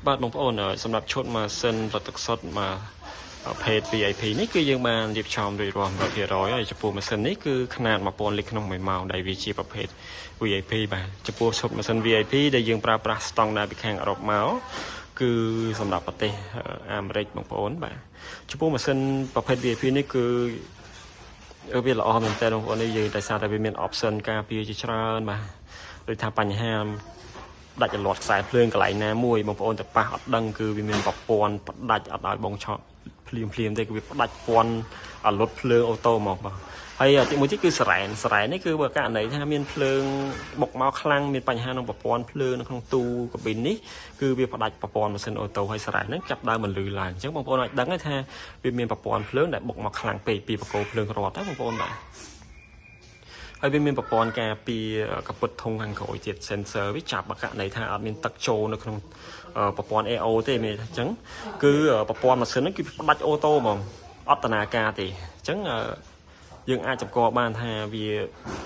បាទបងប្អូនសម្រាប់ឈុតម៉ាស៊ីនរត់ទឹកសុទ្ធមកភេទ VIP នេះគឺយើងបានរៀបចំរួចរាល់100%ហើយចំពោះម៉ាស៊ីននេះគឺຂະຫນាត1000លីត្រក្នុង1ម៉ោងដែលវាជាប្រភេទ VIP បាទចំពោះឈុតម៉ាស៊ីន VIP ដែលយើងប្រើប្រាស់ស្តង់ដារពីខាងអឺរ៉ុបមកគឺសម្រាប់ប្រទេសអាមេរិកបងប្អូនបាទចំពោះម៉ាស៊ីនប្រភេទ VIP នេះគឺវាល្អមែនតើបងប្អូននេះយើងតែសារតែវាមាន option ការពារជាច្រើនបាទដូចថាបញ្ហាដាច់ចន្លោះខ្សែភ្លើងកន្លែងណាមួយបងប្អូនទៅប៉ះអត់ដឹងគឺវាមានប្រព័ន្ធផ្ដាច់អត់ឲ្យបងឆក់ភ្លាមទេគឺវាផ្ដាច់ព័ន្ធឲ្យលុតភ្លើងអូតូមកបាទហើយទីមួយទៀតគឺសារ៉ែននេះគឺបើករណីថាមានភ្លើងបុកមកខ្លាំងមានបញ្ហាក្នុងប្រព័ន្ធភ្លើងនៅក្នុងទូកាប៊ីននេះគឺវាផ្ដាច់ប្រព័ន្ធម៉ាស៊ីនអូតូហើយសារ៉ែនហ្នឹងចាប់ដើមបន្លឺឡើងអញ្ចឹងបងប្អូនអាចដឹងថាវាមានប្រព័ន្ធភ្លើងដែលបុកមកខ្លាំងពេកពីបកគោភ្លើងរត់ណាបងប្អូនបាទហើយវាមានប្រព័ន្ធការពារកពុតធុងខាងក្រោយទៀត sensor វាចាប់បើករណីថាអត់មានទឹកចូលនៅក្នុងប្រព័ន្ធ AO ទេមានអញ្ចឹងគឺប្រព័ន្ធម៉ាស៊ីនហ្នឹងគឺផ្ដាច់អូតូហ្មងអត់ដំណើរការទេអញ្ចឹងយើងអាចសម្គាល់បានថាវា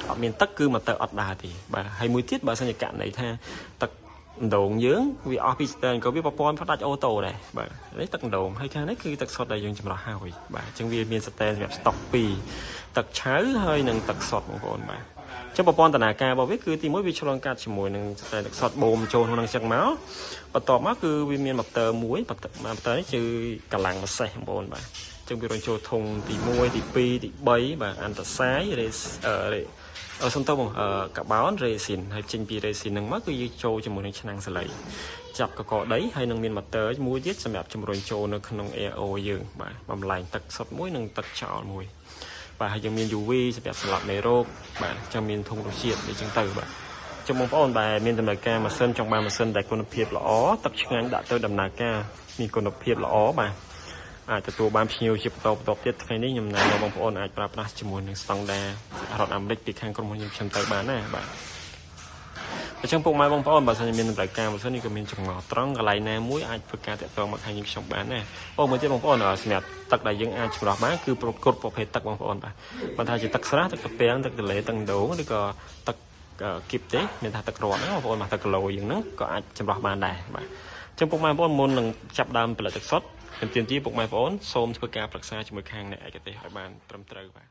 អត់មានទឹកគឺមកទៅអត់ដើរទេបាទហើយមួយទៀតបើសិនជាករណីថាទឹកម្ដងយើងវាអស់ពី stand ក៏វាប្រព័ន្ធផ្ដាច់អូតូដែរបាទនេះទឹកម្ដងហើយខាងនេះគឺទឹកសុទ្ធដែលយើងចម្រោះហើយបាទអញ្ចឹងវាមាន stand សម្រាប់ stock 2ទឹកឆៅហើយនិងទឹកសុទ្ធបងប្អូនបាទអញ្ចឹងប្រព័ន្ធដំណើរការរបស់វាគឺទី1វាឆ្លងកាត់ជាមួយនឹង stand ទឹកសុទ្ធបូមចូលក្នុងហ្នឹងអញ្ចឹងមកបន្ទាប់មកគឺវាមាន motor មួយ motor នេះគឺកម្លាំងម្សេសបងប្អូនបាទចឹងវារញចូលធុងទី1ទី2ទី3បាទអន្តសាយសំទោសបងកាបោនរេស៊ីនហើយចេញពីរេស៊ីនហ្នឹងមកគឺយើងចូលជាមួយនឹងឆ្នាំងសលៃចាប់កកដីហើយនឹងមានម៉ូទ័រមួយទៀតសម្រាប់ជំរុញចូលនៅក្នុង AO យើងបាទបំលែងទឹកសុទ្ធមួយនិងទឹកចោលមួយបាទហើយយើងមាន UV សម្រាប់សម្លាប់មេរោគបាទចឹងមានធុងរសជាតិអញ្ចឹងទៅបាទចឹងបងប្អូនបាទមានដំណើរការម៉ាស៊ីនចង់បានម៉ាស៊ីនដែលគុណភាពល្អទឹកឆ្ងាញ់ដាក់ទៅដំណើរការមានគុណភាពល្អបាទអាចទទួលបានភ្ញៀវជាបន្តទៀតថ្ងៃនេះខ្ញុំណែនាំបងប្អូនអាចប្រើប្រាស់ជាមួយនឹងស្តង់ដាររដ្ឋអាមេរិកពីខាងក្រុមហ៊ុនខ្ញុំទៅបានណាបាទអញ្ចឹងពុកម៉ែបងប្អូនបើសិនជាមានតម្រូវការម៉ាស៊ីននេះក៏មានចម្ងល់ត្រង់កន្លែងណាមួយអាចធ្វើការតាក់ទងមកខាងខ្ញុំបានណាបងមួយទៀតបងប្អូនសម្រាប់ទឹកដែលយើងអាចចម្រោះបានគឺគ្រប់ប្រភេទទឹកបងប្អូនបាទបើថាជាទឹកស្រះទឹកកាពាំងទឹកទន្លេទឹកដូងឬក៏ទឹកគីបទេមានថាទឹករត់ណាបងប្អូនបាទទឹកគីឡូយើងហ្នឹងក៏អាចចម្រោះបានដែរបាទអញ្ចឹងពុកម៉ែបងប្អូនមុននឹងចាប់ដើមផលិតទឹកសុទ្ធជំទាវពុកម៉ែបងប្អូនសូមធ្វើការប្រឹក្សាជាមួយខាងអ្នកឯកទេសឲ្យបានត្រឹមត្រូវបាទ